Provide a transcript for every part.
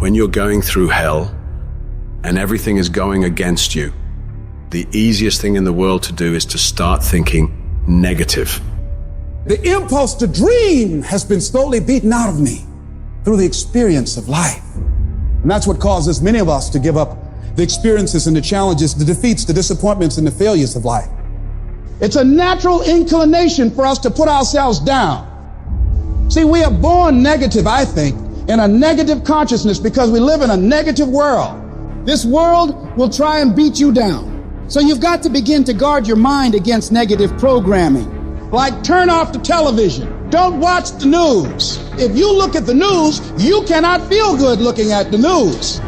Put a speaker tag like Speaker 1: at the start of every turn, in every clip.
Speaker 1: When you're going through hell and everything is going against you, the easiest thing in the world to do is to start thinking negative.
Speaker 2: The impulse to dream has been slowly beaten out of me through the experience of life. And that's what causes many of us to give up the experiences and the challenges, the defeats, the disappointments, and the failures of life. It's a natural inclination for us to put ourselves down. See, we are born negative, I think, in a negative consciousness because we live in a negative world. This world will try and beat you down. So you've got to begin to guard your mind against negative programming. Like turn off the television. Don't watch the news. If you look at the news, you cannot feel good looking at the news.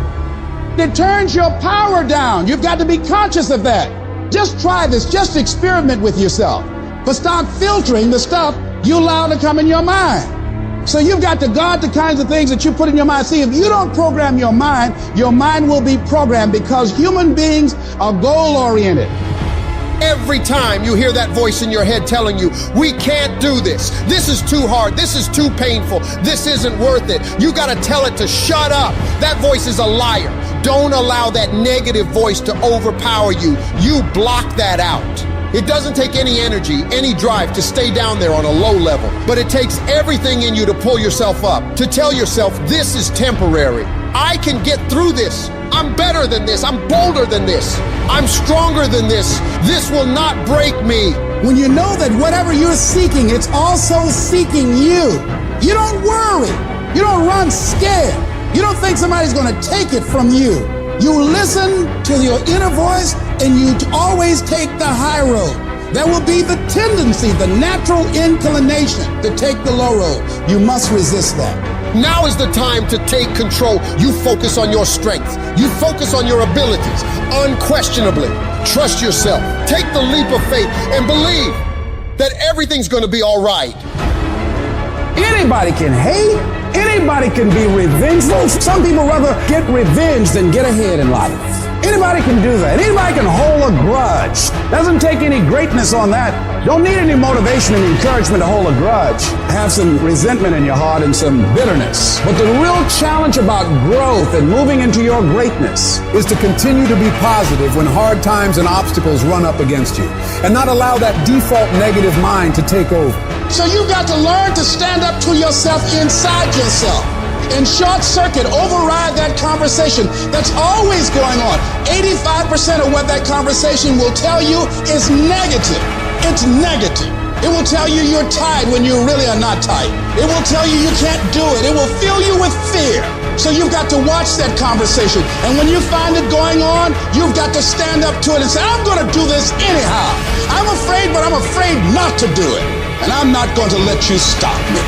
Speaker 2: It turns your power down. You've got to be conscious of that. Just try this. Just experiment with yourself. But start filtering the stuff you allow to come in your mind. So you've got to guard the kinds of things that you put in your mind. See, if you don't program your mind will be programmed because human beings are goal-oriented.
Speaker 3: Every time you hear that voice in your head telling you, we can't do this. This is too hard. This is too painful. This isn't worth it. You got to tell it to shut up. That voice is a liar. Don't allow that negative voice to overpower you. You block that out. It doesn't take any energy, any drive to stay down there on a low level, but it takes everything in you to pull yourself up, to tell yourself this is temporary. I can get through this. I'm better than this. I'm bolder than this. I'm stronger than this. This will not break me.
Speaker 2: When you know that whatever you're seeking, it's also seeking you. You don't worry. You don't run scared. You don't think somebody's going to take it from you. You listen to your inner voice and you always take the high road. There will be the tendency, the natural inclination to take the low road. You must resist that.
Speaker 3: Now is the time to take control. You focus on your strength. You focus on your abilities. Unquestionably, trust yourself. Take the leap of faith and believe that everything's going to be all right.
Speaker 2: Anybody can hate. Anybody can be revengeful. Some people rather get revenge than get ahead in life. Anybody can do that. Anybody can hold a grudge. Doesn't take any greatness on that. Don't need any motivation and encouragement to hold a grudge. Have some resentment in your heart and some bitterness. But the real challenge about growth and moving into your greatness is to continue to be positive when hard times and obstacles run up against you, and not allow that default negative mind to take over. So you've got to learn to stand up to yourself inside yourself and short circuit, override that conversation that's always going on. 85% of what that conversation will tell you is negative. It's negative. It will tell you you're tired when you really are not tired. It will tell you you can't do it. It will fill you with fear. So you've got to watch that conversation. And when you find it going on, you've got to stand up to it and say, I'm going to do this anyhow. I'm afraid, but I'm afraid not to do it. And I'm not going to let you stop me.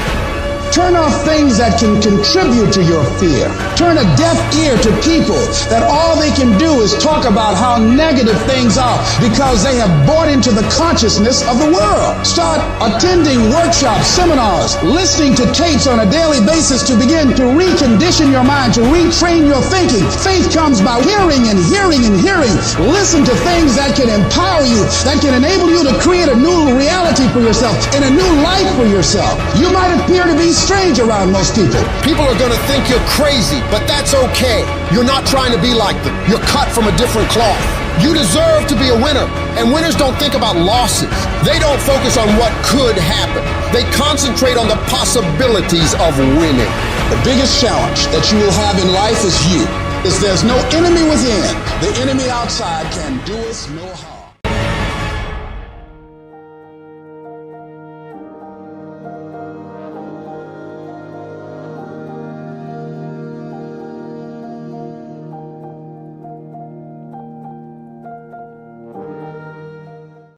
Speaker 2: Turn off things that can contribute to your fear. Turn a deaf ear to people that all they can do is talk about how negative things are because they have bought into the consciousness of the world. Start attending workshops, seminars, listening to tapes on a daily basis to begin to recondition your mind, to retrain your thinking. Faith comes by hearing and hearing and hearing. Listen to things that can empower you, that can enable you to create a new reality for yourself and a new life for yourself. You might appear to be strange around most people.
Speaker 3: People are going to think you're crazy, but that's okay. You're not trying to be like them. You're cut from a different cloth. You deserve to be a winner, and winners don't think about losses. They don't focus on what could happen. They concentrate on the possibilities of winning.
Speaker 2: The biggest challenge that you will have in life is you. There's no enemy within. The enemy outside can do us no harm.